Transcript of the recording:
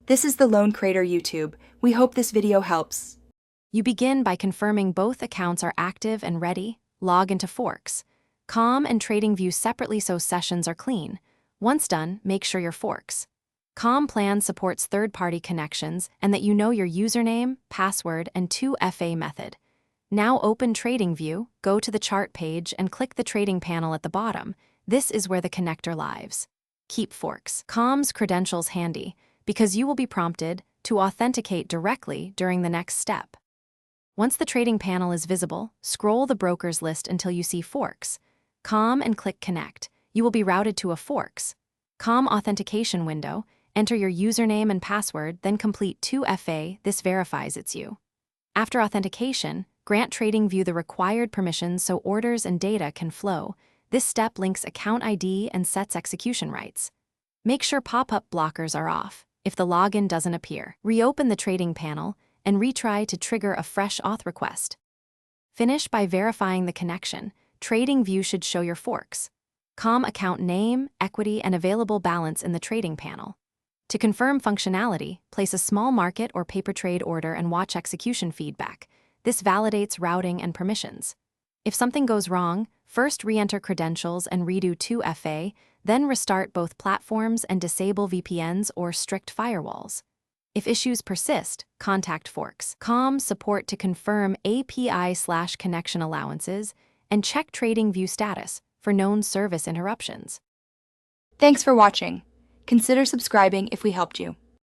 This is the Lone Crater YouTube. We hope this video helps. You begin by confirming both accounts are active and ready. Log into Forks. Com and Tradingview separately so sessions are clean. Once done, make sure your Forks. Com plan supports third-party connections and that you know your username, password, and 2FA method. Now open Tradingview, go to the chart page and click the trading panel at the bottom. This is where the connector lives. Keep Forks. Com's credentials handy because you will be prompted to authenticate directly during the next step. Once the trading panel is visible, scroll the broker's list until you see Forks. Com and click Connect. You will be routed to a Forks. Com authentication window. Enter your username and password, then complete 2FA. This verifies it's you. After authentication, grant Tradingview the required permissions so orders and data can flow. This step links account ID and sets execution rights. Make sure pop-up blockers are off. If the login doesn't appear, reopen the trading panel and retry to trigger a fresh auth request. Finish by verifying the connection. Tradingview should show your Forks. Com account name, equity, and available balance in the trading panel. To confirm functionality, place a small market or paper trade order and watch execution feedback. This validates routing and permissions. If something goes wrong, first re-enter credentials and redo 2FA, then restart both platforms and disable VPNs or strict firewalls. If issues persist, contact Forks. Com support to confirm API/connection allowances and check Tradingview status for known service interruptions. Thanks for watching. Consider subscribing if we helped you.